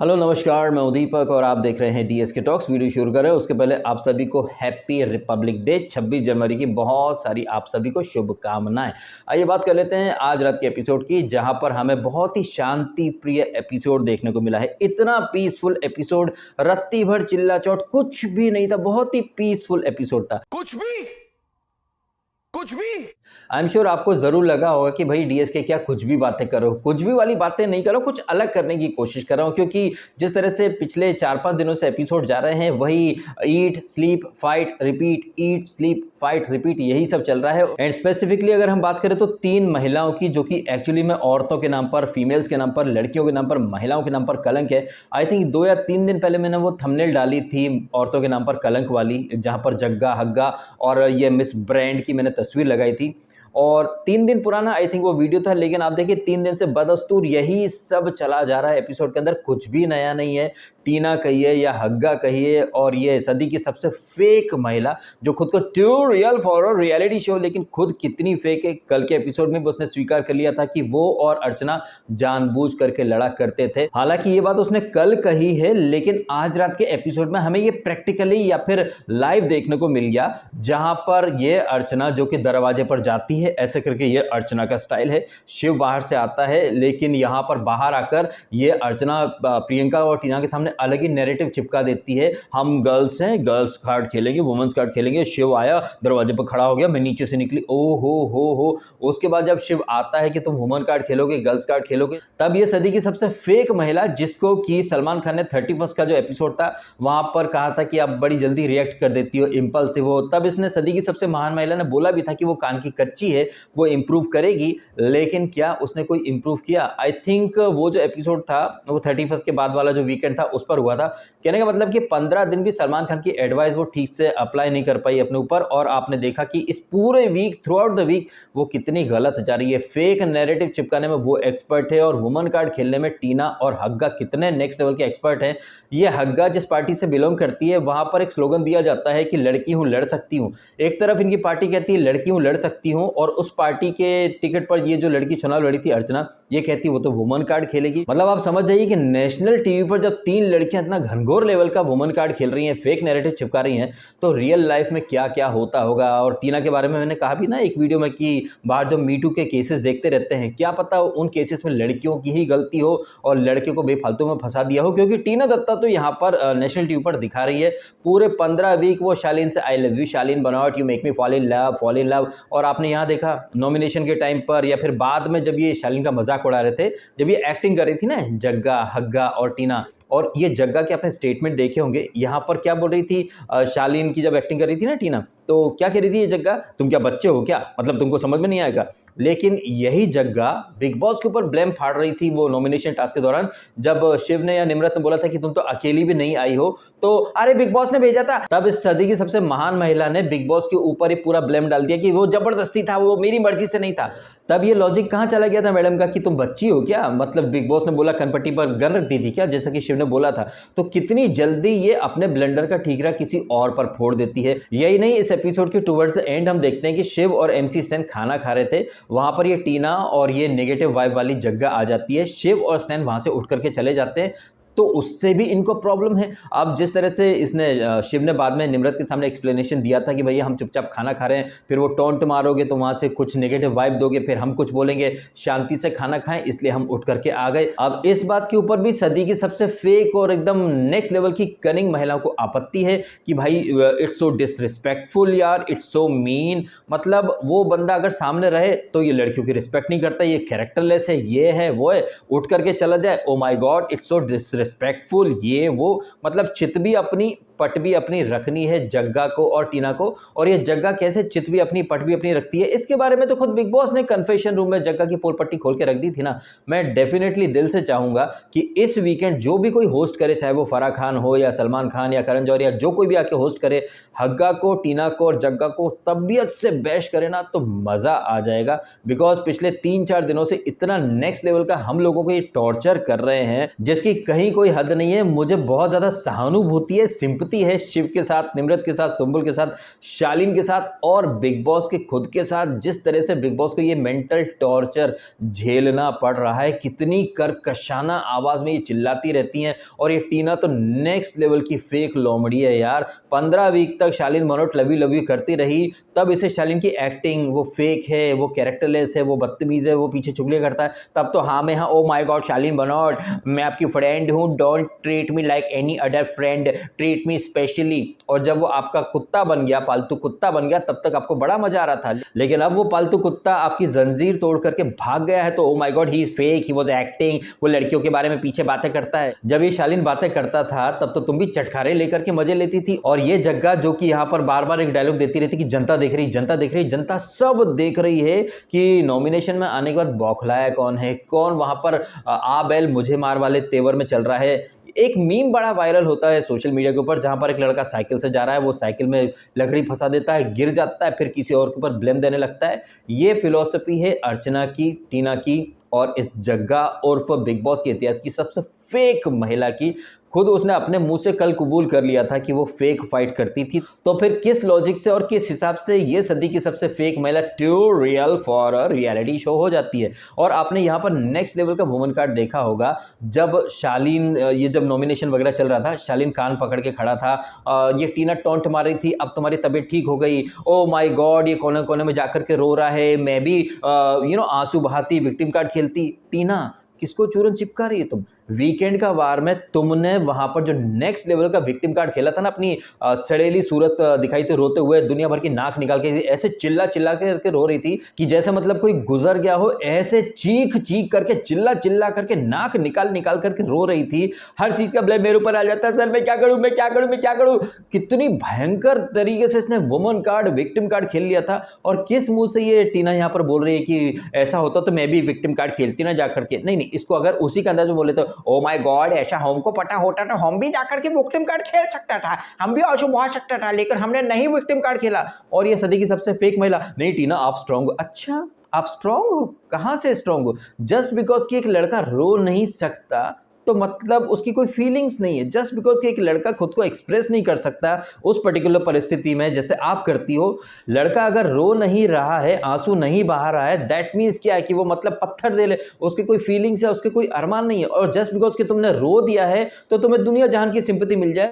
Hello नमस्कार, मैं दीपक और आप देख रहे हैं डीएस के टॉक्स। वीडियो शुरू करें उसके पहले आप सभी को हैप्पी रिपब्लिक डे 26 जनवरी की बहुत सारी आप सभी को शुभकामनाएं। आइए बात कर लेते हैं आज रात के एपिसोड की, जहां पर हमें बहुत ही शांति प्रिय एपिसोड देखने को मिला है। इतना पीसफुल एपिसोड, रत्ती भर चिल्ला चोट कुछ भी नहीं था, बहुत ही पीसफुल एपिसोड था। कुछ भी आई एम श्योर आपको जरूर लगा होगा कि भाई डीएस के क्या कुछ भी बातें करो, कुछ भी वाली बातें नहीं करो, कुछ अलग करने की कोशिश कर रहा हूं। क्योंकि जिस तरह से पिछले 4-5 दिनों से एपिसोड जा रहे हैं, वही eat sleep fight repeat, eat sleep fight repeat, यही सब चल रहा है। एंड स्पेसिफिकली अगर हम बात करें तो 3 महिलाओं की, जो कि एक्चुअली में औरतों के नाम पर, फीमेल्स के नाम पर, लड़कियों के नाम पर, महिलाओं के नाम पर कलंक है। आई थिंक 2 या 3 दिन पहले मैंने वो थंबनेल डाली थी औरतों के नाम पर कलंक वाली, जहां पर जग्गा हग्गा और ये मिस ब्रांड की मैंने तस्वीर लगाई थी। और 3 दिन पुराना आई थिंक वो वीडियो था, लेकिन आप देखिए 3 दिन से बदस्तूर यही सब चला जा रहा है एपिसोड के अंदर। कुछ भी नया नहीं है। टीना कहिए या हग्गा कहिए, और ये सदी की सबसे फेक महिला जो खुद को too real for a reality show, लेकिन खुद कितनी फेक है। कल के एपिसोड में उसने स्वीकार कर लिया था कि वो और अर्चना जानबूझ करके लड़ा करते थे। हालांकि ये बात उसने कल कही है, लेकिन आज रात के एपिसोड में हमें ये प्रैक्टिकली या फिर लाइव देखने को मिल गया, जहां पर ये अर्चना जो कि दरवाजे पर जाती है, ऐसे करके ये अर्चना का स्टाइल है। शिव बाहर से आता है, लेकिन यहां पर बाहर आकर ये अर्चना प्रियंका और टीना के सामने अलग ही नैरेटिव चिपका देती है। हम गर्ल्स हैं, गर्ल्स कार्ड खेलेंगे, वुमेन्स कार्ड खेलेंगे। शिव आया, दरवाजे पर खड़ा हो गया, मैं नीचे से निकली, ओ हो। उसके बाद जब शिव आता है कि तुम वुमेन कार्ड खेलोगे, गर्ल्स कार्ड खेलोगे, तब ये सदी की सबसे फेक महिला, जिसको कि सलमान खान ने 31 का जो एपिसोड था वहां पर कहा था कि आप बड़ी जल्दी रिएक्ट कर देती हो, इंपल्सिव हो, तब इसने सदी की सबसे महान महिला ने बोला भी था कि वो कान की कच्ची है, वो इंप्रूव करेगी। लेकिन क्या उसने कोई इंप्रूव किया? आई थिंक वो जो एपिसोड था वो 31 के बाद वाला जो वीकेंड था उस पर हुआ था। कहने का मतलब कि 15 दिन भी सलमान खान की एडवाइस वो ठीक से अप्लाई नहीं कर पाई अपने ऊपर, और आपने देखा कि इस पूरे week, throughout the week, वो कितनी गलत जा रही है। फेक नैरेटिव चिपकाने में वो एक्सपर्ट है, और वुमन कार्ड खेलने में टीना और हग्गा कितने नेक्स्ट लेवल के एक्सपर्ट हैं। ये हग्गा जिस पार्टी से बिलोंग करती है, वहां पर एक स्लोगन दिया जाता है कि लड़की हूं लड़ सकती हूं। एक तरफ इनकी पार्टी कहती है लड़की हूं लड़ सकती हूं, और उस पार्टी के टिकट पर ये जो लड़की चुनाव लड़ी थी अर्चना, ये कहती वो तो वुमन कार्ड खेलेगी। मतलब आप समझ जाइए कि नेशनल टीवी पर जब 3 लड़कियां इतना घनघोर लेवल का वुमन कार्ड खेल रही हैं, फेक नैरेटिव चिपका रही हैं, तो रियल लाइफ में क्या क्या होता होगा। और टीना के बारे में मैंने कहा भी ना एक वीडियो में कि बाहर जो मीटू के केसेस देखते रहते हैं, क्या पता उन केसेस में लड़कियों की ही गलती हो और लड़के को बेफालतू में फंसा दिया हो। क्योंकि टीना दत्ता तो यहाँ पर नेशनल टीवी पर दिखा रही है पूरे 15 वीक वो शालीन से आई लव यू शालीन बनावट, you make me fall in love. और आपने यहाँ देखा नॉमिनेशन के टाइम पर या फिर बाद में जब ये शालीन का मजाक उड़ा रहे थे, जब ये एक्टिंग कर रही थी ना जग्गा हग्गा और टीना, और ये जग्गा के आपने स्टेटमेंट देखे होंगे, यहाँ पर क्या बोल रही थी शालीन की जब एक्टिंग कर रही थी ना टीना, तो क्या कह रही थी ये जग्गा, तुम क्या बच्चे हो क्या, मतलब तुमको समझ में नहीं आएगा। लेकिन यही जग्गा बिग बॉस के ऊपर ब्लेम फाड़ रही थी वो नॉमिनेशन टास्क के दौरान, जब शिव ने या निम्रत ने बोला था कि तुम तो अकेली भी नहीं आई हो, तो अरे बिग बॉस ने भेजा था। तब इस सदी की सबसे महान महिला ने बिग बॉस के ऊपर ही पूरा ब्लेम डाल दिया कि वो जबरदस्ती था, वो मेरी मर्जी से नहीं था। तब ये लॉजिक कहां चला गया था मैडम का कि तुम बच्ची हो क्या, मतलब बिग बॉस ने बोला कनपट्टी पर गन रख दी थी क्या, जैसा कि शिव ने बोला था। तो कितनी जल्दी ये अपने ब्लेंडर का ठीकरा किसी और पर फोड़ देती है। यही नहीं, इस एपिसोड के टुवर्ड्स द एंड हम देखते हैं कि शिव और एमसी स्टैन खाना खा रहे थे, वहां पर ये टीना और ये नेगेटिव वाइब वाली जग्गा आ जाती है। शिव और स्टैन वहां से उठ करके चले जाते हैं, तो उससे भी इनको प्रॉब्लम है। अब जिस तरह से इसने शिव ने बाद में निम्रत के सामने एक्सप्लेनेशन दिया था कि भैया हम चुपचाप खाना खा रहे हैं, फिर वो टोंट मारोगे तो वहां से कुछ नेगेटिव वाइब दोगे, फिर हम कुछ बोलेंगे, शांति से खाना खाएं, इसलिए हम उठ करके आ गए। अब इस बात के ऊपर भी सदी की सबसे फेक और एकदम नेक्स्ट लेवल की कनिंग महिलाओं को आपत्ति है कि भाई इट्स सो डिसरिस्पेक्टफुल यार, इट्स सो मीन। मतलब वो बंदा अगर सामने रहे तो ये लड़कियों की रिस्पेक्ट नहीं करता, ये कैरेक्टरलेस है, ये है वो है, उठ करके चला जाए, oh my God it's so respectful, ये वो। मतलब चित भी अपनी पट भी अपनी रखनी है जग्गा को और टीना को, और ये जग्गा कैसे चित भी अपनी पट भी अपनी रखती है, इसके बारे में तो खुद बिग बॉस ने कन्फेशन रूम में जग्गा की पोल पट्टी खोल के रख दी थी ना। मैं डेफिनेटली दिल से चाहूंगा कि इस वीकेंड जो भी कोई होस्ट करे, चाहे वो फराह खान हो या सलमान खान या करण जौहर या जो कोई भी आके होस्ट करे, हग्गा को, टीना को और जग्गा को तबीयत से बैश करे ना, तो मजा आ जाएगा। बिकॉज पिछले 3-4 दिनों से इतना नेक्स्ट लेवल का हम लोगों को ये टॉर्चर कर रहे हैं जिसकी कहीं कोई हद नहीं है। मुझे बहुत ज्यादा सहानुभूति है, सिंपैथी सिंपैथी है शिव के साथ, निम्रत के साथ, सुंबुल के साथ, शालीन के साथ और बिग बॉस के खुद के साथ। जिस तरह से बिग बॉस को ये मेंटल टॉर्चर झेलना पड़ रहा है, कितनी कर्कशाना आवाज में ये चिल्लाती रहती हैं। और ये टीना तो नेक्स्ट लेवल की फेक लोमड़ी है यार। 15 वीक तक शालीन मनोट लव यू करती रही, तब इसे शालीन की एक्टिंग वो फेक है, वो कैरेक्टरलेस है, वो बदतमीज है, वो पीछे चुगलियां करता है, तब तो हाँ में हाँ, ओ माय गॉड शालीन मनोट मैं आपकी फ्रेंड हूँ, don't treat me like any other friend, treat me specially. और जब वो आपका कुत्ता बन गया, पालतू कुत्ता बन गया, तब तक आपको बड़ा मजा आ रहा था। लेकिन अब वो पालतू कुत्ता आपकी जंजीर तोड़ करके भाग गया है, तो oh my God he is fake, he was acting, वो लड़कियों के बारे में पीछे बातें करता है। जब ये शालीन बातें करता था तब तो तुम भी चटखारे लेकर के मजे लेती थी। और ये जग्गा जो कि यहाँ पर बार बार एक डायलॉग देती रहती कि जनता देख रही, जनता देख रही, जनता सब देख रही है कि नॉमिनेशन में आने के बाद बौखलाया कौन है, कौन वहां पर आ बैल मुझे मार वाले तेवर में चल रहा है। एक मीम बड़ा वायरल होता है सोशल मीडिया के ऊपर, जहां पर एक लड़का साइकिल से जा रहा है, वो साइकिल में लकड़ी फंसा देता है, गिर जाता है, फिर किसी और के ऊपर ब्लेम देने लगता है। ये फिलॉसफी है अर्चना की, टीना की और इस जग्गा उर्फ बिग बॉस के इतिहास की सबसे फेक महिला की। खुद उसने अपने मुंह से कल कबूल कर लिया था कि वो फेक फाइट करती थी। तो फिर किस लॉजिक से और किस हिसाब से ये सदी की सबसे फेक महिला too real for a reality show हो जाती है। और आपने यहाँ पर नेक्स्ट लेवल का वुमन कार्ड देखा होगा, जब शालीन ये जब नॉमिनेशन वगैरह चल रहा था, शालीन कान पकड़ के खड़ा था, ये टीना टॉन्ट मार रही थी, अब तुम्हारी तबीयत ठीक हो गई, ओ माय गॉड ये कोने कोने में जाकर के रो रहा है, मैं भी आंसू बहाती, विक्टिम कार्ड खेलती। टीना किसको चूरन चिपका रही है तुम? वीकेंड का वार में तुमने वहां पर जो नेक्स्ट लेवल का विक्टिम कार्ड खेला था ना, अपनी सड़ेली सूरत दिखाई थी रोते हुए, दुनिया भर की नाक निकाल के ऐसे चिल्ला चिल्ला करके रो रही थी कि जैसे मतलब कोई गुजर गया हो, ऐसे चीख चीख करके चिल्ला चिल्ला करके नाक निकाल निकाल करके रो रही थी। हर चीज का ब्लेम मेरे ऊपर आ जाता है, सर मैं क्या करूं, मैं क्या करूं, मैं क्या करूं। कितनी भयंकर तरीके से इसने वुमन कार्ड, विक्टिम कार्ड खेल लिया था। और किस मुंह से ये टीना यहाँ पर बोल रही है कि ऐसा होता तो मैं भी विक्टिम कार्ड खेलती ना जाकर के। नहीं, इसको अगर उसी के अंदाज में बोले तो ओ माय गॉड ऐसा हमको पता होता तो हम भी जाकर के विक्टिम कार्ड खेल सकता था, हम भी आंसू बहा सकता था, लेकिन हमने नहीं विक्टिम कार्ड खेला। और ये सदी की सबसे फेक महिला। नहीं टीना आप स्ट्रांग हो। अच्छा आप स्ट्रांग हो? कहां से स्ट्रांग हो? जस्ट बिकॉज कि एक लड़का रो नहीं सकता तो मतलब उसकी कोई फीलिंग्स नहीं है। जस्ट बिकॉज कि एक लड़का खुद को एक्सप्रेस नहीं कर सकता उस पर्टिकुलर परिस्थिति में जैसे आप करती हो, लड़का अगर रो नहीं रहा है, आंसू नहीं बहा रहा है, दैट मीन्स क्या है कि वो मतलब पत्थर दे ले, उसकी कोई फीलिंग्स है, उसके कोई अरमान नहीं है। और जस्ट बिकॉज कि तुमने रो दिया है तो तुम्हें दुनिया जहान की सिंपैथी मिल जाए।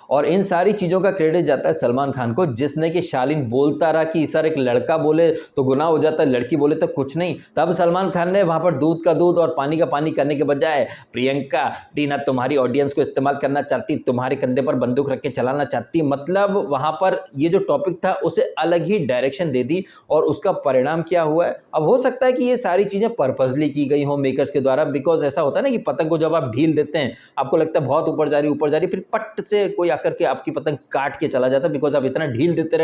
और इन सारी चीज़ों का क्रेडिट जाता है सलमान खान को, जिसने कि शालीन बोलता रहा कि सर एक लड़का बोले तो गुनाह हो जाता है, लड़की बोले तो कुछ नहीं। तब सलमान खान ने वहाँ पर दूध का दूध और पानी का पानी करने के बजाय प्रियंका टीना तुम्हारी ऑडियंस को इस्तेमाल करना चाहती, तुम्हारे कंधे पर बंदूक रख के चलाना चाहती, मतलब वहाँ पर ये जो टॉपिक था उसे अलग ही डायरेक्शन दे दी। और उसका परिणाम क्या हुआ है? अब हो सकता है कि ये सारी चीज़ें पर्पजली की गई हो मेकर्स के द्वारा, बिकॉज ऐसा होता है ना कि पतंग को जब आप ढील देते हैं, आपको लगता है बहुत ऊपर जा रही, फिर पट से कोई आकर के आपकी पतंग काट के चला जाता है, बिकॉज आप इतना ढील देते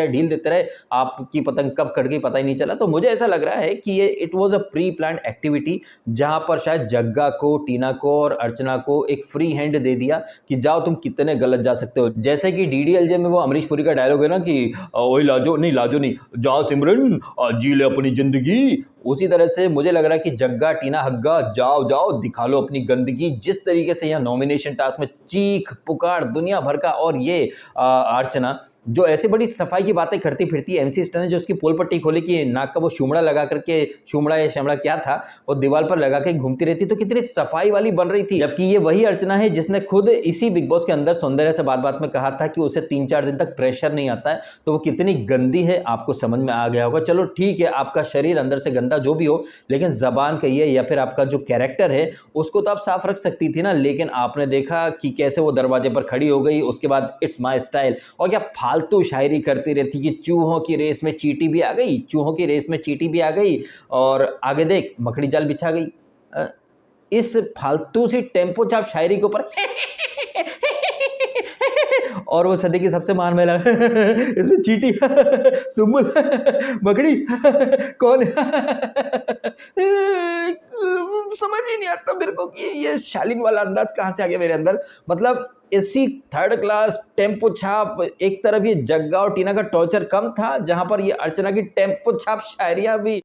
रहे, आपकी पतंग कब कट गई पता ही नहीं चला। तो मुझे ऐसा लग रहा है कि ये it was a pre planned activity, जहां पर शायद जग्गा को, टीना को और अर्चना को एक फ्री हैंड दे दिया कि जाओ तुम कितने गलत जा सकते हो। जैसे कि डीडीएलजे में वो अमरीश पुरी का डायलॉग है ना कि ओए लाजो नहीं, जाओ सिमरन जी ले अपनी जिंदगी। उसी तरह से मुझे लग रहा है कि जग्गा टीना हग्गा जाओ दिखा लो अपनी गंदगी। जिस तरीके से यहाँ नॉमिनेशन टास्क में चीख पुकार दुनिया भर का, और ये अर्चना जो ऐसे बड़ी सफाई की बातें करती फिरती, एमसी स्टैन ने जो उसकी पोल पट्टी खोली कि नाक का वो शुमड़ा लगा करके, शुमड़ा या शमड़ा क्या था, वो दीवार पर लगा के घूमती रहती, तो कितनी सफाई वाली बन रही थी। जबकि ये वही अर्चना है जिसने खुद इसी बिग बॉस के अंदर सौंदर्य से बात में कहा था कि उसे 3-4 दिन तक प्रेशर नहीं आता है। तो वो कितनी गंदी है आपको समझ में आ गया होगा। चलो ठीक है, आपका शरीर अंदर से गंदा जो भी हो, लेकिन जबान कहिए या फिर आपका जो कैरेक्टर है उसको तो आप साफ रख सकती थी ना। लेकिन आपने देखा कि कैसे वो दरवाजे पर खड़ी हो गई, उसके बाद इट्स माई स्टाइल, और क्या फालतू शायरी करती रहती कि चूहों की रेस में चींटी भी आ गई, चूहों की रेस में चींटी भी आ गई, और आगे देख मकड़ी जाल बिछा गई। इस फालतू सी टेम्पो छाप शायरी के ऊपर और वो सदी की सबसे महान महिला इसमें चींटी सुम्बुल मकड़ी कौन समझ ही नहीं आता मेरे को कि ये शालीन वाला अंदाज कहाँ से आ गया मेरे अंदर। मतलब इसी थर्ड क्लास टेम्पो छाप, एक तरफ ये जग्गा और टीना का टॉर्चर कम था, जहां पर ये अर्चना की टेम्पो छाप शायरियां भी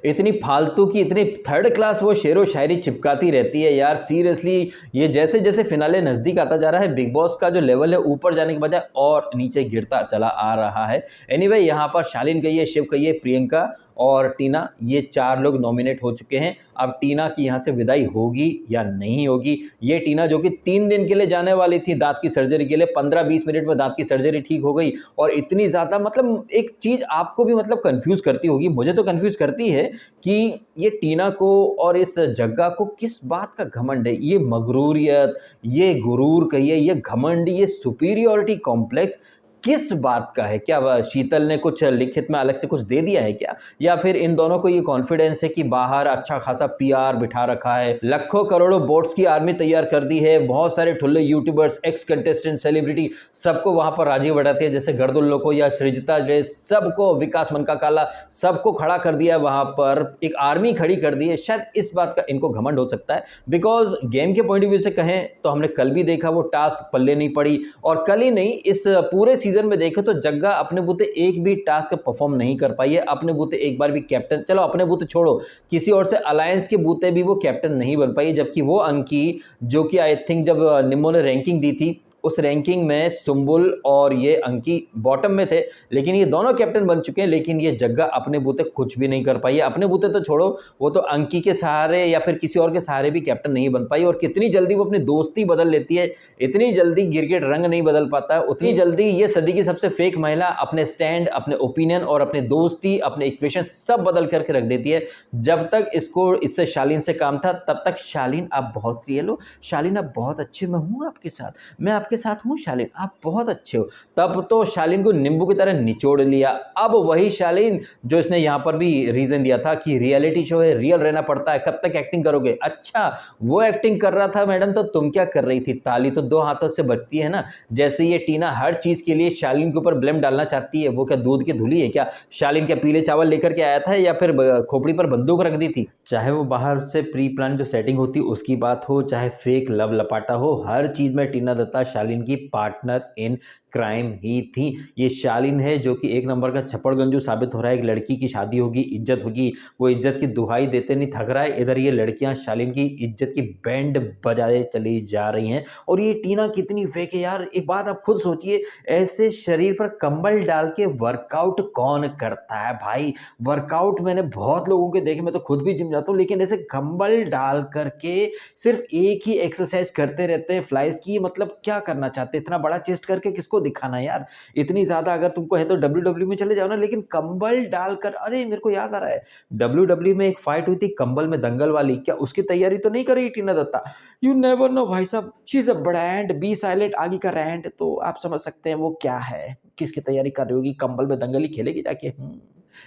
इतनी फालतू की, इतनी थर्ड क्लास वो शेरो शायरी चिपकाती रहती है यार, सीरियसली। ये जैसे जैसे फिनाले नज़दीक आता जा रहा है, बिग बॉस का जो लेवल है ऊपर जाने के बजाय और नीचे गिरता चला आ रहा है। एनीवे यहाँ पर शालीन कहिए, शिव कहिए, प्रियंका और टीना, ये 4 लोग नॉमिनेट हो चुके हैं। अब टीना की यहाँ से विदाई होगी या नहीं होगी? ये टीना जो कि 3 दिन के लिए जाने वाली थी दांत की सर्जरी के लिए, 15-20 मिनट में दांत की सर्जरी ठीक हो गई, और इतनी ज़्यादा, मतलब एक चीज़ आपको भी मतलब कंफ्यूज करती होगी, मुझे तो कंफ्यूज करती है कि ये टीना को और इस जग्गा को किस बात का घमंड है? ये मगरूरियत, ये गुरूर कहिए, ये घमंड, ये सुपीरियॉरिटी कॉम्प्लेक्स किस बात का है? क्या शीतल ने कुछ लिखित में अलग से कुछ दे दिया है क्या? या फिर इन दोनों को ये कॉन्फिडेंस है कि बाहर अच्छा खासा पीआर बिठा रखा है, लाखों करोड़ों बोट्स की आर्मी तैयार कर दी है, बहुत सारे ठुल्ले यूट्यूबर्स, एक्स कंटेस्टेंट, सेलिब्रिटी, सबको वहां पर राजी बढ़ाती है, जैसे गर्दुल्लो को या सृजिता, सबको, विकास मन का काला, सबको खड़ा कर दिया है वहां पर, एक आर्मी खड़ी कर दी है। शायद इस बात का इनको घमंड हो सकता है, बिकॉज गेम के पॉइंट ऑफ व्यू से कहें तो हमने कल भी देखा वो टास्क पल्ले नहीं पड़ी, और कल ही नहीं, इस पूरे सीजन में देखे तो जग्गा अपने बूते एक भी टास्क परफॉर्म नहीं कर पाई है, अपने बूते एक बार भी कैप्टन, चलो अपने बूते छोड़ो, किसी और से अलायंस के बूते भी वो कैप्टन नहीं बन पाई, जबकि वो अंकी, जो कि आई थिंक जब निम्मो ने रैंकिंग दी थी, उस रैंकिंग में सुंबुल और ये अंकी बॉटम में थे, लेकिन ये दोनों कैप्टन बन चुके हैं, लेकिन ये जग्गा अपने बूते कुछ भी नहीं कर पाई है। अपने बूते तो छोड़ो, वो तो अंकी के सहारे या फिर किसी और के सहारे भी कैप्टन नहीं बन पाई, और कितनी जल्दी वो अपनी दोस्ती बदल लेती है, इतनी जल्दी गिरगिट रंग नहीं बदल पाता है, उतनी जल्दी ये सदी की सबसे फेक महिला अपने स्टैंड, अपने ओपिनियन और अपने दोस्ती, अपने इक्वेशन सब बदल करके रख देती है। जब तक इसको इससे शालीन से काम था, तब तक शालीन आप बहुत रियल हो, शालीन आप बहुत अच्छे, मैं हूँ आपके साथ, मैं आपके साथ हूँ शालीन, आप बहुत अच्छे हो, तब तो शालीन को नींबू की तरह निचोड़ लिया। अब वही शालीन जो इसने यहाँ पर भी रीजन दिया था कि रियलिटी शो है, रियल रहना पड़ता है, कब तक एक्टिंग करोगे? अच्छा, वो एक्टिंग कर रहा था मैडम, तो तुम क्या कर रही थी? ताली तो 2 हाथों से बजती है ना। जैसे ये टीना हर चीज के लिए शालीन के ऊपर ब्लेम डालना चाहती है, वो क्या दूध की धुली है क्या? शालीन क्या पीले चावल लेकर के आया था या फिर खोपड़ी पर बंदूक रख दी थी? चाहे वो बाहर से प्री प्लान जो सेटिंग होती उसकी बात हो, चाहे फेक लव लपाटा हो, हर चीज में टीना दत्ता शालीन की पार्टनर इन क्राइम ही थी। ये शालीन है जो कि एक नंबर का छप्पड़गंजू साबित हो रहा है। एक लड़की की शादी होगी, इज्जत होगी, वो इज्जत की दुहाई देते नहीं थक रहा है, इधर ये लड़कियां शालीन की इज्जत की बैंड बजाए चली जा रही हैं। और ये टीना कितनी फेक है यार, एक बात आप खुद सोचिए, ऐसे शरीर पर कंबल डाल के वर्कआउट कौन करता है भाई? वर्कआउट मैंने बहुत लोगों के देखे, मैं तो खुद भी जिम जाता हूँ, लेकिन ऐसे कंबल डाल करके सिर्फ एक ही एक्सरसाइज करते रहते हैं फ्लाइज की। मतलब क्या करना चाहते हैं? इतना बड़ा चेस्ट करके किसको दिखाना यार? इतनी ज्यादा अगर तुमको है तो डब्ल्यूडब्ल्यू में चले जाओ ना, लेकिन कंबल डालकर, अरे मेरे को याद आ रहा है डब्ल्यूडब्ल्यू में एक फाइट हुई थी कंबल में दंगल वाली, क्या उसकी तैयारी तो नहीं कर रही Tina Dutta? You never know भाई साहब, she is a brand, be silent आगे का रैंड, तो आप समझ सकते हैं वो क्या है, किसकी तैयारी कर रही होगी, कंबल में दंगल ही खेलेगी जाके।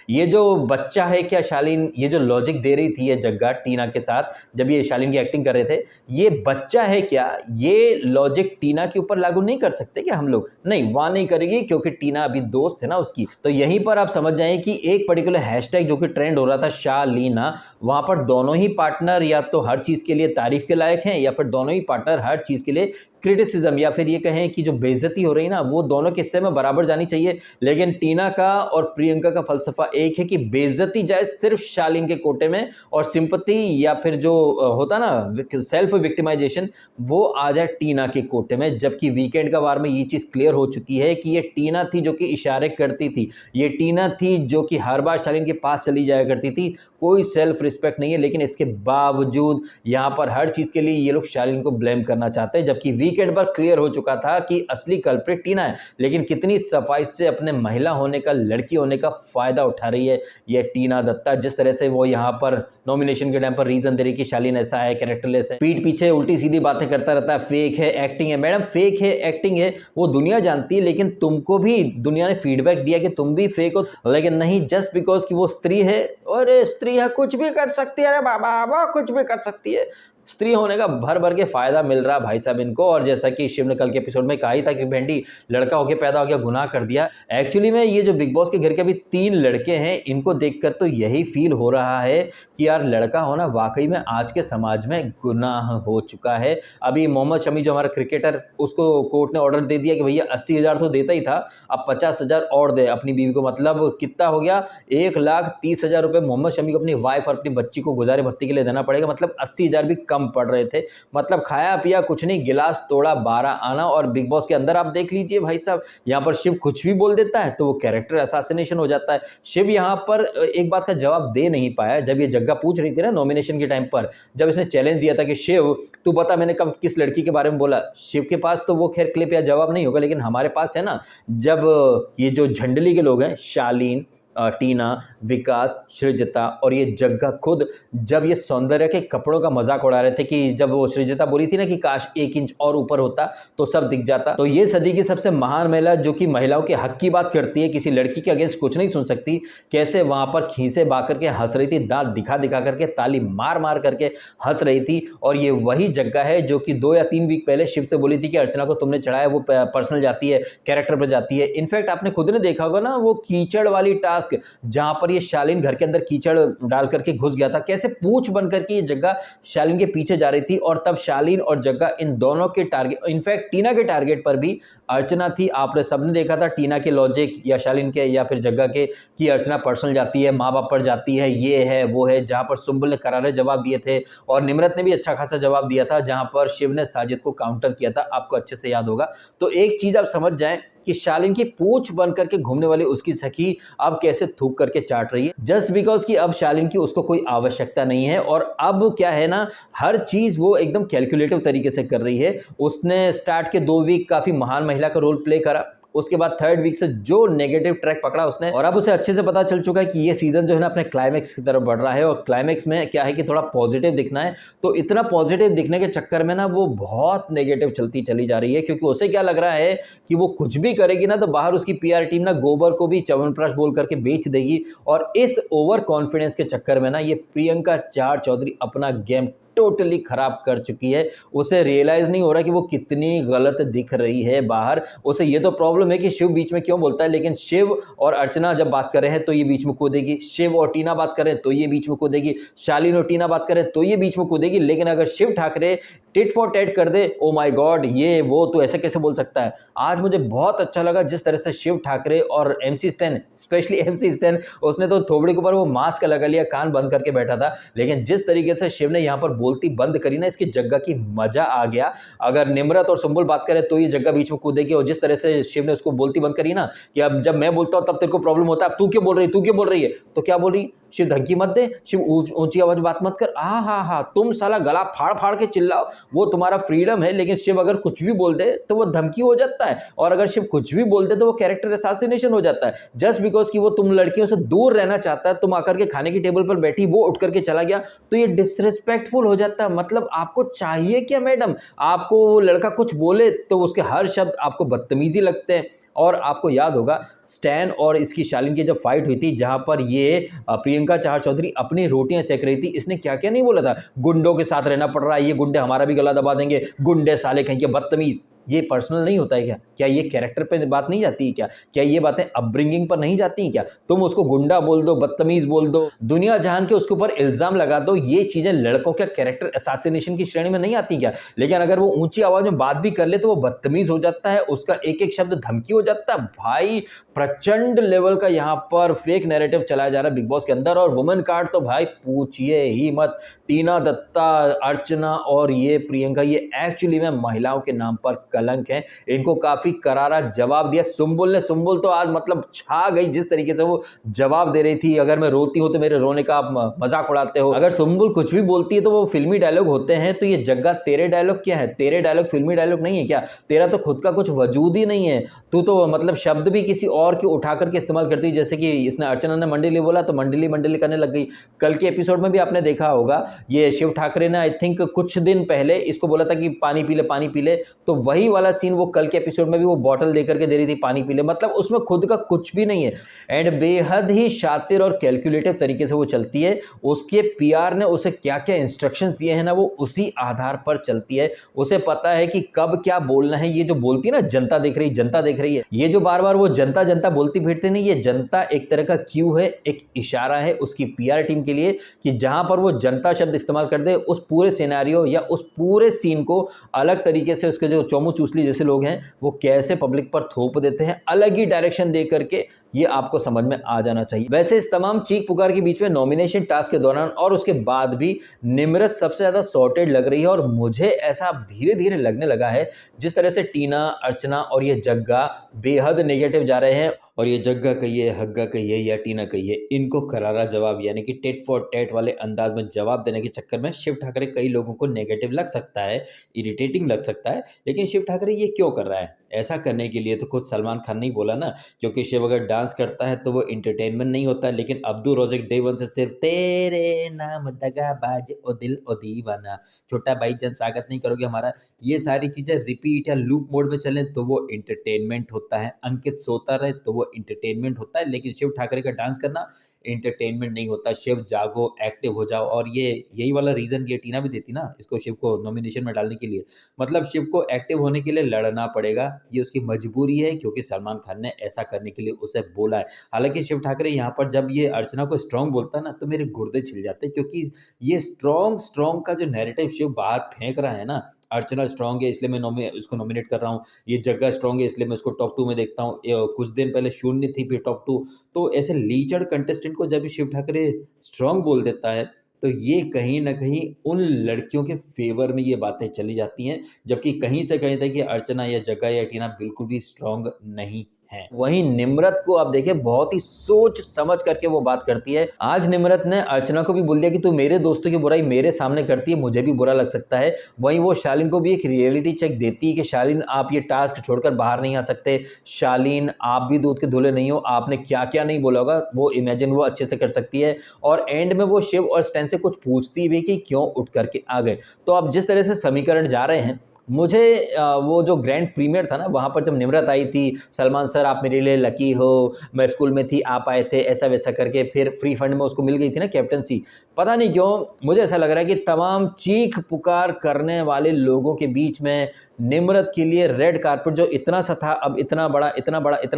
ये जो बच्चा है क्या शालीन, ये जो लॉजिक दे रही थी ये जग्गा टीना के साथ जब ये शालीन की एक्टिंग कर रहे थे, ये बच्चा है क्या? ये लॉजिक टीना के ऊपर लागू नहीं कर सकते क्या हम लोग? नहीं, वहां नहीं करेगी, क्योंकि टीना अभी दोस्त है ना उसकी। तो यहीं पर आप समझ जाएं कि एक पर्टिकुलर हैशटैग जो कि ट्रेंड हो रहा था शालीना, वहां पर दोनों ही पार्टनर या तो हर चीज के लिए तारीफ के लायक हैं, या फिर दोनों ही पार्टनर हर चीज के लिए क्रिटिसिज्म, या फिर ये कहें कि जो बेइज्जती हो रही ना, वो दोनों के हिस्से में बराबर जानी चाहिए। लेकिन टीना का और प्रियंका का फलसफा एक है कि बेइज्जती जाए सिर्फ शालीन के कोटे में, और सिंपैथी या फिर जो होता ना सेल्फ विक्टिमाइजेशन, वो आ जाए टीना के कोटे में। जबकि वीकेंड का वार में ये चीज क्लियर हो चुकी है कि ये टीना थी जो कि इशारे करती थी, ये टीना थी जो कि हर बार शालीन के पास चली जाया करती थी। कोई सेल्फ रिस्पेक्ट नहीं है, लेकिन इसके बावजूद यहाँ पर हर चीज के लिए ये लोग शालीन को ब्लेम करना चाहते हैं, जबकि वीकेंड पर क्लियर हो चुका था कि असली कल्प्रिट टीना है। लेकिन कितनी सफाई से अपने महिला होने का, लड़की होने का फायदा उठा रही है ये टीना दत्ता। जिस तरह से वो यहाँ पर नॉमिनेशन के टाइम पर रीजन दे रही कि शालीन ऐसा है, कैरेक्टरलेस है, पीठ पीछे उल्टी सीधी बातें करता रहता है, फेक है, एक्टिंग है। मैडम फेक है, एक्टिंग है, वो दुनिया जानती है, लेकिन तुमको भी दुनिया ने फीडबैक दिया कि तुम भी फेक हो। लेकिन नहीं, जस्ट बिकॉज कि वो स्त्री है, और स्त्री है कुछ भी कर सकती है, अरे बाबा वो कुछ भी कर सकती है, स्त्री होने का भर भर के फायदा मिल रहा भाई साहब इनको। और जैसा कि शिव ने कल के एपिसोड में कहा ही था कि भेंडी लड़का होके पैदा हो गया, गुनाह कर दिया। एक्चुअली में ये जो बिग बॉस के घर के अभी 3 लड़के हैं, इनको देखकर तो यही फील हो रहा है कि यार लड़का होना वाकई में आज के समाज में गुनाह हो चुका है। अभी मोहम्मद शमी जो हमारा क्रिकेटर, उसको कोर्ट ने ऑर्डर दे दिया कि भैया 80,000 तो देता ही था, अब 50,000 और दे अपनी बीवी को। मतलब कितना हो गया, 1,30,000 रुपये मोहम्मद शमी को अपनी वाइफ और अपनी बच्ची को गुजारे भत्ते के लिए देना पड़ेगा। मतलब 80,000 भी कम पड़ रहे थे। मतलब खाया पिया कुछ नहीं, गिलास तोड़ा 12 आना। और बिग बॉस के अंदर आप देख लीजिए भाई साहब, यहाँ पर शिव कुछ भी बोल देता है तो वो कैरेक्टर असैसिनेशन हो जाता है। शिव यहाँ पर एक बात का जवाब दे नहीं पाया। जब ये जग्गा पूछ रही थी ना नॉमिनेशन के टाइम पर, जब इसने चैलेंज दिया था कि शिव तू बता मैंने कब किस लड़की के बारे में बोला, शिव के पास तो वो खैर क्लिप या जवाब नहीं होगा, लेकिन हमारे पास है ना। जब ये जो झंडली के लोग हैं, शालीन, टीना, विकास, सृजता और ये जग्गा खुद, जब ये सौंदर्य के कपड़ों का मजाक उड़ा रहे थे कि जब वो सृजता बोली थी ना कि काश 1 इंच और ऊपर होता तो सब दिख जाता, तो ये सदी की सबसे महान महिला जो कि महिलाओं के हक की बात करती है, किसी लड़की के अगेंस्ट कुछ नहीं सुन सकती, कैसे वहां पर खीसे बा करके हंस रही थी, दांत दिखा दिखा करके, ताली मार मार करके हंस रही थी। और ये वही जग्गा है जो कि 2 या 3 वीक पहले शिव से बोली थी कि अर्चना को तुमने चढ़ाया, वो पर्सनल जाती है, कैरेक्टर पर जाती है। इनफैक्ट आपने खुद ने देखा होगा ना वो कीचड़ वाली टास्क, जहां पर ये शालीन घर के अंदर कीचड़ डाल करके घुस गया था, कैसे पूंछ बन करके ये जग्गा शालीन के पीछे जा रही थी। और तब शालीन और जग्गा इन दोनों के टारगेट, इनफैक्ट टीना के टारगेट पर भी अर्चना थी। आपने सबने देखा था टीना के लॉजिक या शालीन के या फिर जग्गा के कि अर्चना पर्सनल जाती है, माँ बाप पर जाती है, ये है वो है। जहां पर सुंबुल ने करारे जवाब दिए थे और निम्रत ने भी अच्छा खासा जवाब दिया था, जहां पर शिव ने साजिद को काउंटर किया था, आपको अच्छे से याद होगा। तो एक चीज आप समझ जाएं कि शालीन की पूंछ बन करके घूमने वाली उसकी सखी अब कैसे थूक करके चाट रही है, जस्ट बिकॉज कि अब शालीन की उसको कोई आवश्यकता नहीं है। और अब क्या है ना, हर चीज वो एकदम कैलकुलेटिव तरीके से कर रही है। उसने स्टार्ट के 2 वीक काफी महान महिला का रोल प्ले करा, उसके बाद 3rd वीक से जो नेगेटिव ट्रैक पकड़ा उसने, और अब उसे अच्छे से पता चल चुका है कि ये सीजन जो है ना अपने क्लाइमैक्स की तरफ बढ़ रहा है। और क्लाइमैक्स में क्या है कि थोड़ा पॉजिटिव दिखना है, तो इतना पॉजिटिव दिखने के चक्कर में ना वो बहुत नेगेटिव चलती चली जा रही है। क्योंकि उसे क्या लग रहा है कि वो कुछ भी करेगी ना तो बाहर उसकी पीआर टीम ना गोबर को भी च्यवनप्राश बोल करके बेच देगी। और इस ओवर कॉन्फिडेंस के चक्कर में ना ये प्रियंका चार चौधरी अपना गेम टोटली खराब कर चुकी है। उसे रियलाइज नहीं हो रहा कि वो कितनी गलत दिख रही है बाहर। उसे ये तो प्रॉब्लम है कि शिव बीच में क्यों बोलता है, लेकिन शिव और अर्चना जब बात कर रहे हैं तो ये बीच में कूदेगी, शिव और टीना बात कर रहे हैं तो ये बीच में कूदेगी, शालीन और टीना बात कर रहे हैं तो ये बीच में कूदेगी। लेकिन अगर Shiv Thakare tit for tat कर दे, ओ माय गॉड, ये वो तो ऐसे कैसे बोल सकता है। आज मुझे बहुत अच्छा लगा जिस तरह से शिव ठाकरे और MC stand, specially MC stand, उसने तो थोबड़ी के ऊपर वो मास्क लगा लिया, कान बंद करके बैठा था। लेकिन जिस तरीके से शिव ने यहाँ पर बोलती बंद करी ना, इसकी जग्गा की मजा आ गया। अगर निम्रत और सुंबुल बात करे तो ये जग्गा बीच में कूदेगी। और जिस तरह से शिव ने उसको बोलती बंद करी ना कि अब जब मैं बोलता हूँ तब तेरे को प्रॉब्लम होता है, अब तू क्यों बोल रही है, तू क्यों बोल रही है, तो क्या बोल रही, शिव धमकी मत दे, शिव ऊंची आवाज बात मत कर, हा, तुम साला गला फाड़ फाड़ के चिल्लाओ, वो तुम्हारा फ्रीडम है। लेकिन शिव अगर कुछ भी बोल दे तो वो धमकी हो जाता है, और अगर शिव कुछ भी बोल दे तो वो कैरेक्टर असैसिनेशन हो जाता है। जस्ट बिकॉज कि वो तुम लड़कियों से दूर रहना चाहता है, तुम आकर के खाने की टेबल पर बैठी, वो उठ करके चला गया, तो ये डिसरिस्पेक्टफुल हो जाता है। मतलब आपको चाहिए क्या मैडम, आपको वो लड़का कुछ बोले तो उसके हर शब्द आपको बदतमीजी लगते हैं। और आपको याद होगा स्टैन और इसकी शालीन की जब फाइट हुई थी, जहां पर ये प्रियंका चार चौधरी अपनी रोटियां सेक रही थी, इसने क्या क्या नहीं बोला था, गुंडों के साथ रहना पड़ रहा है, ये गुंडे हमारा भी गला दबा देंगे, गुंडे साले कहेंगे, बदतमीज। ये पर्सनल नहीं होता है क्या? क्या ये कैरेक्टर पे बात नहीं जाती है क्या? क्या ये बातें अपब्रिंगिंग पर नहीं जाती हैं क्या? तुम उसको गुंडा बोल दो, बदतमीज बोल दो, दुनिया जहान के उसके ऊपर इल्जाम लगा दो, ये चीजें लड़कों के कैरेक्टर असैसिनेशन की श्रेणी में नहीं आती क्या? लेकिन अगर वो ऊंची आवाज में बात भी कर ले तो वो बदतमीज हो जाता है, उसका एक एक शब्द धमकी हो जाता है। भाई प्रचंड लेवल का यहाँ पर फेक नैरेटिव चलाया जा रहा है बिग बॉस के अंदर। और वुमेन कार्ड तो भाई पूछिए ही मत, टीना दत्ता, अर्चना और ये प्रियंका, ये एक्चुअली में महिलाओं के नाम पर कलंक है। इनको काफी करारा जवाब दिया सुंबुल तो आज मतलब छा गई, जिस तरीके से वो जवाब दे रही थी, अगर मैं रोती हूं तो मेरे रोने का आप मजाक उड़ाते हो। अगर सुंबुल कुछ भी बोलती है तो वो फिल्मी डायलॉग होते हैं, तो ये जग्गा तेरे डायलॉग क्या है? तेरे डायलॉग फिल्मी डायलॉग नहीं है क्या? तेरा तो खुद का कुछ वजूद ही नहीं है, तू तो मतलब शब्द भी किसी और के उठा करके इस्तेमाल करती है। जैसे कि इसने अर्चना ने मंडली बोला तो मंडली करने लग गई। कल के एपिसोड में भी आपने देखा होगा ये शिव ठाकरे ने आई थिंक कुछ दिन पहले इसको बोला था कि पानी पी ले पानी पी ले, तो वही वाला सीन वो कल के एपिसोड में भी वो बॉटल देकर के दे रही थी पानी पी ले, मतलब उसमें खुद का कुछ भी नहीं है। एंड बेहद ही शातिर और कैलकुलेटिव तरीके से वो चलती है। उसके पीआर ने उसे क्या क्या इंस्ट्रक्शंस दिए हैं ना, वो उसी आधार पर चलती है। उसे पता है कि कब क्या बोलना है। ये जो बोलती है ना जनता देख रही जनता देख रही है, ये जो बार बार वो जनता जनता बोलती फिरते नहीं, ये जनता एक तरह का क्यू है, एक इशारा है उसकी पीआर टीम के लिए कि जहां पर वो जनता शब्द इस्तेमाल कर दे, उस पूरे सिनेरियो या उस पूरे सीन को अलग तरीके से उसके जो चोमू चूसली जैसे लोग हैं वो कैसे पब्लिक पर थोप देते हैं, अलग ही डायरेक्शन दे करके, ये आपको समझ में आ जाना चाहिए। वैसे इस तमाम चीख पुकार के बीच में नॉमिनेशन टास्क के दौरान और उसके बाद भी निम्रत सबसे ज्यादा सॉर्टेड लग रही है, और मुझे ऐसा धीरे धीरे लगने लगा है जिस तरह से टीना, अर्चना और ये जग्गा बेहद नेगेटिव जा रहे हैं, और ये जग्गा कहिए, हग्गा कहिए या टीना कहिए, इनको करारा जवाब यानी कि टेट फॉर टेट वाले अंदाज में जवाब देने के चक्कर में शिव ठाकरे कई लोगों को नेगेटिव लग सकता है, इरिटेटिंग लग सकता है। लेकिन शिव ठाकरे ये क्यों कर रहा है? ऐसा करने के लिए तो खुद सलमान खान ने ही बोला ना, क्योंकि शिव अगर डांस करता है तो वो इंटरटेनमेंट नहीं होता। लेकिन अब्दुल रोज़िक डे वन से सिर्फ तेरे नाम दगाबाज ओ दिल ओ दीवाना, छोटा भाई जन स्वागत नहीं करोगे हमारा, ये सारी चीज़ें रिपीट या लूप मोड में चलें तो वो इंटरटेनमेंट होता है। अंकित सोता रहे तो वो इंटरटेनमेंट होता है। लेकिन शिव ठाकरे का डांस करना इंटरटेनमेंट नहीं होता। शिव जागो, एक्टिव हो जाओ। और ये यही वाला रीज़न ये टीना भी देती ना इसको, शिव को नॉमिनेशन में डालने के लिए, मतलब शिव को एक्टिव होने के लिए लड़ना पड़ेगा, ये उसकी मजबूरी है, क्योंकि सलमान खान ने ऐसा करने के लिए उसे बोला है। हालांकि शिव ठाकरे यहाँ पर जब ये अर्चना को स्ट्रॉन्ग बोलता है ना तो मेरे गुर्दे छिल जाते हैं, क्योंकि ये स्ट्रॉन्ग का जो नैरेटिव शिव बाहर फेंक रहा है ना, अर्चना स्ट्रॉन्ग है इसलिए मैं उसको नॉमिनेट कर रहा हूँ, ये जग्गा स्ट्रॉन्ग है इसलिए मैं उसको टॉप 2 में देखता हूँ, कुछ दिन पहले शून्य थी फिर टॉप 2, तो ऐसे लीचड़ कंटेस्टेंट को जब शिव ठाकरे स्ट्रॉन्ग बोल देता है तो ये कहीं न कहीं उन लड़कियों के फ़ेवर में ये बातें चली जाती हैं, जबकि कहीं से कहीं तक ये अर्चना या जग्गा या टीना बिल्कुल भी स्ट्रॉन्ग नहीं है। वहीं निम्रत को आप देखिए बहुत ही सोच समझ करके वो बात करती है। आज निम्रत ने अर्चना को भी बोल दिया कि तू मेरे दोस्तों की बुराई मेरे सामने करती है, मुझे भी बुरा लग सकता है। वहीं वो शालीन को भी एक रियलिटी चेक देती है कि शालीन आप ये टास्क छोड़कर बाहर नहीं आ सकते, शालीन आप भी दूध के धुले नहीं हो, आपने क्या-क्या नहीं बोला होगा वो इमेजिन वो अच्छे से कर सकती है। और एंड में वो शिव और स्टैन से कुछ पूछती भी कि क्यों उठ करके आ गए। तो अब जिस तरह से समीकरण जा रहे हैं, मुझे वो जो ग्रैंड प्रीमियर था ना, वहाँ पर जब निम्रत आई थी, सलमान सर आप मेरे लिए लकी हो, मैं स्कूल में थी आप आए थे, ऐसा वैसा करके फिर फ्री फंड में उसको मिल गई थी ना कैप्टनसी। पता नहीं क्यों मुझे ऐसा लग रहा है कि तमाम चीख पुकार करने वाले लोगों के बीच में निम्रत के लिए रेड कारपेट जो इतना सा था, अब इतना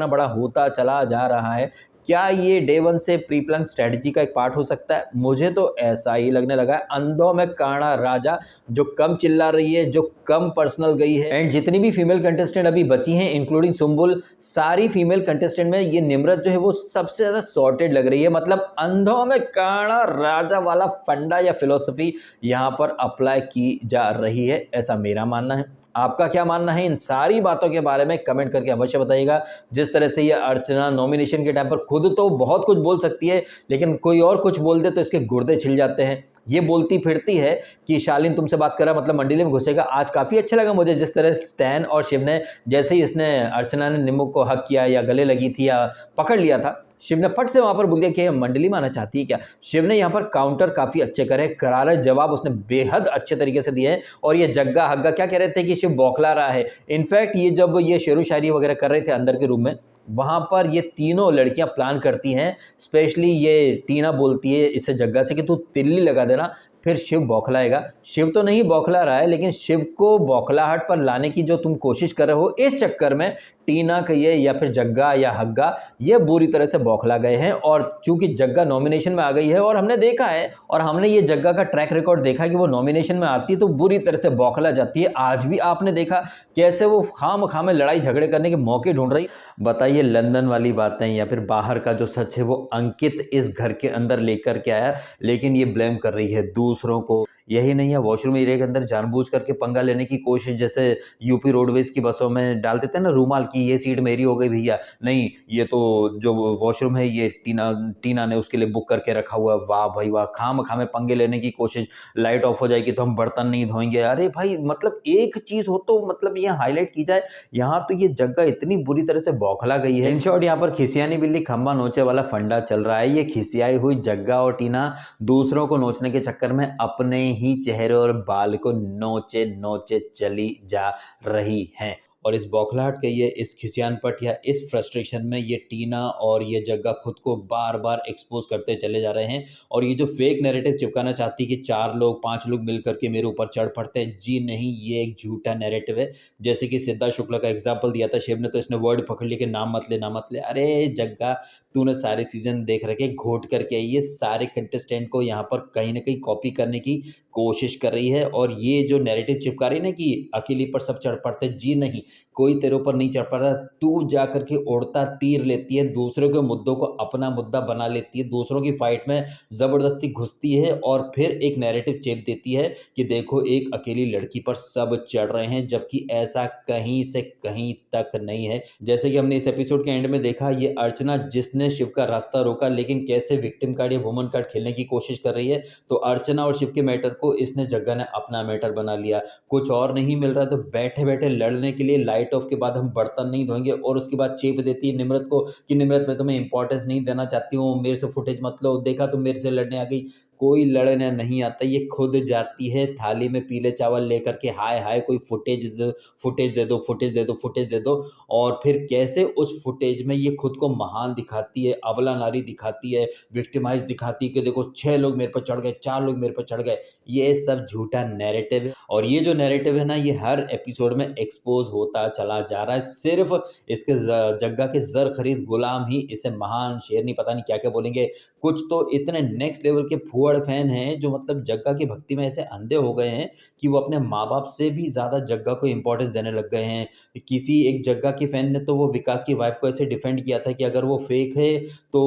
बड़ा होता चला जा रहा है। क्या ये डे वन से प्री प्लान स्ट्रेटजी का एक पार्ट हो सकता है? मुझे तो ऐसा ही लगने लगा है। अंधों में काणा राजा, जो कम चिल्ला रही है, जो कम पर्सनल गई है, एंड जितनी भी फीमेल कंटेस्टेंट अभी बची हैं इंक्लूडिंग सुम्बुल, सारी फीमेल कंटेस्टेंट में ये निम्रत जो है वो सबसे ज़्यादा सॉर्टेड लग रही है। मतलब अंधों में काणा राजा वाला फंडा या फिलॉसफी यहाँ पर अप्लाई की जा रही है, ऐसा मेरा मानना है। आपका क्या मानना है इन सारी बातों के बारे में कमेंट करके अवश्य बताइएगा। जिस तरह से ये अर्चना नॉमिनेशन के टाइम पर खुद तो बहुत कुछ बोल सकती है, लेकिन कोई और कुछ बोल दे तो इसके गुर्दे छिल जाते हैं। ये बोलती फिरती है कि शालीन तुमसे बात कर रहा मतलब मंडली में घुसेगा। आज काफ़ी अच्छा लगा मुझे जिस तरह स्टैन और शिव ने, जैसे ही इसने अर्चना ने निम्मू को हक किया या गले लगी थी या पकड़ लिया था, शिव ने फट से वहाँ पर बोल दिया कि मंडली में आना चाहती है क्या। शिव ने यहाँ पर काउंटर काफ़ी अच्छे करे, करारा जवाब उसने बेहद अच्छे तरीके से दिए हैं। और ये जग्गा हग्गा क्या कह रहे थे कि शिव बौखला रहा है। इनफैक्ट ये जब ये शेरो शायरी वगैरह कर रहे थे अंदर के रूम में, वहाँ पर ये तीनों लड़कियाँ प्लान करती हैं, स्पेशली ये टीना बोलती है इससे जग्गा से कि तू तिल्ली लगा देना, फिर शिव बौखलाएगा। शिव तो नहीं बौखला रहा है, लेकिन शिव को बौखलाहट पर लाने की जो तुम कोशिश कर रहे हो, इस चक्कर में टीना कहिए या फिर जग्गा या हग्गा ये बुरी तरह से बौखला गए हैं। और चूंकि जग्गा नॉमिनेशन में आ गई है, और हमने देखा है और हमने ये जग्गा का ट्रैक रिकॉर्ड देखा कि वो नॉमिनेशन में आती है तो बुरी तरह से बौखला जाती है। आज भी आपने देखा कैसे वो खाम में लड़ाई झगड़े करने के मौके ढूंढ रही। बताइए लंदन वाली बातें या फिर बाहर का जो सच है वो अंकित इस घर के अंदर लेकर के आया, लेकिन ये ब्लेम कर रही है दूसरों को। यही नहीं है, वॉशरूम एरिया के अंदर जानबूझ करके पंगा लेने की कोशिश, जैसे यूपी रोडवेज की बसों में डाल देते हैं ना रूमाल की, ये सीट मेरी हो गई भैया, नहीं ये तो जो वॉशरूम है ये टीना टीना ने उसके लिए बुक करके रखा हुआ है। वाह भाई वाह, खाम में पंगे लेने की कोशिश, लाइट ऑफ हो जाएगी तो हम बर्तन नहीं धोएंगे। अरे भाई मतलब एक चीज हो तो मतलब यहाँ हाईलाइट की जाए, यहाँ तो ये जगह इतनी बुरी तरह से बौखला गई है। इन शॉर्ट यहाँ पर खिसियानी बिल्ली खंबा नोचे वाला फंडा चल रहा है। ये खिसियाई हुई जग्गा और टीना दूसरों को नोचने के चक्कर में अपने ही चेहरे और बाल को नोचे नोचे चली जा रही हैं। और इस बौखलाहट के ये इस खिसियानपट या इस फ्रस्ट्रेशन में ये टीना और ये जग्गा खुद को बार बार एक्सपोज करते चले जा रहे हैं। और ये जो फेक नैरेटिव चिपकाना चाहती कि 4 लोग 5 लोग मिलकर के मेरे ऊपर चढ़ पड़ते हैं, जी नहीं, ये एक झूठा नैरेटिव है। जैसे कि सिद्धार्थ शुक्ला का एग्जाम्पल दिया था शिव ने, तो इसने वर्ड पकड़ लिया कि नाम मत ले, नाम मत ले। अरे जग्गा, तूने सारे सीजन देख रखे, घोट करके आई, ये सारे कंटेस्टेंट को यहाँ पर कहीं ना कहीं कॉपी करने की कोशिश कर रही है। और ये जो नैरेटिव चिपका रही है ना कि अकेली पर सब चढ़ पड़ते, जी नहीं, कोई तेरे ऊपर नहीं चढ़ पड़ता। तू जा करके उड़ता तीर लेती है, दूसरों के मुद्दों को अपना मुद्दा बना लेती है, दूसरों की फाइट में जबरदस्ती घुसती है और फिर एक नैरेटिव चेप देती है कि देखो एक अकेली लड़की पर सब चढ़ रहे हैं, जबकि ऐसा कहीं से कहीं तक नहीं है। जैसे कि हमने इस एपिसोड के एंड में देखा, ये अर्चना जिसने शिव का रास्ता रोका, लेकिन कैसे विक्टिम कार्ड या वुमन कार्ड खेलने की कोशिश कर रही है, तो अर्चना और शिव के मैटर को इसने जग्गा ने अपना मैटर बना लिया। कुछ और नहीं मिल रहा तो बैठे बैठे लड़ने के लिए लाइट ऑफ के बाद हम बर्तन नहीं धोएंगे, और उसके बाद चेप देती है निम्रत को कि निम्रत मैं तुम्हें इंपॉर्टेंस नहीं देना चाहती हूँ, मेरे से फुटेज मत लो, देखा तुम मेरे से लड़ने आ गई। कोई लड़ने नहीं आता, ये खुद जाती है थाली में पीले चावल लेकर के, हाय हाय कोई फुटेज दे, फुटेज दे दो, फुटेज दे दो, फुटेज दे दो। और फिर कैसे उस फुटेज में ये खुद को महान दिखाती है, अबला नारी दिखाती है, विक्टिमाइज दिखाती है कि देखो 6 लोग मेरे पर चढ़ गए, 4 लोग मेरे पर चढ़ गए। ये सब झूठा नैरेटिव है, और ये जो नैरेटिव है ना, ये हर एपिसोड में एक्सपोज होता चला जा रहा है। सिर्फ इसके जग्गा के जर खरीद गुलाम ही इसे महान शेरनी पता नहीं क्या क्या बोलेंगे। कुछ तो इतने नेक्स्ट लेवल के फुहड़ फैन हैं जो मतलब जग्गा की भक्ति में ऐसे अंधे हो गए हैं कि वो अपने माँ बाप से भी ज़्यादा जग्गा को इंपॉर्टेंस देने लग गए हैं। किसी एक जग्गा की फैन ने तो वो विकास की वाइफ को ऐसे डिफेंड किया था कि अगर वो फेक है तो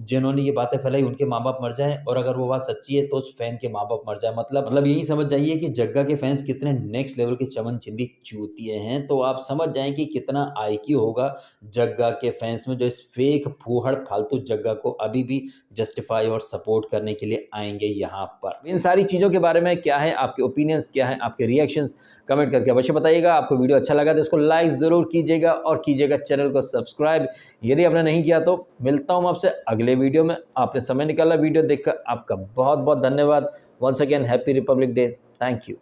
जिन्होंने ये बातें फैलाई उनके माँ बाप मर जाएं, और अगर वो बात सच्ची है तो उस फैन के माँ बाप मर जाए। मतलब यही समझ जाइए कि जग्गा के फैंस कितने नेक्स्ट लेवल के चमन चिंदी चूतिए हैं। तो आप समझ जाएं कि कितना आईक्यू होगा जग्गा के फैंस में, जो इस फेक फूहड़ फालतू जग्गा को अभी भी जस्टिफाई और सपोर्ट करने के लिए आएंगे यहाँ पर। इन सारी चीज़ों के बारे में क्या है आपके ओपिनियंस, क्या है आपके रिएक्शंस, कमेंट करके अवश्य बताइएगा। आपको वीडियो अच्छा लगा तो इसको लाइक ज़रूर कीजिएगा और कीजिएगा चैनल को सब्सक्राइब यदि आपने नहीं किया तो। मिलता हूँ आपसे अगले वीडियो में। आपने समय निकाला वीडियो देखकर, आपका बहुत बहुत धन्यवाद। Once again happy republic day. Thank you.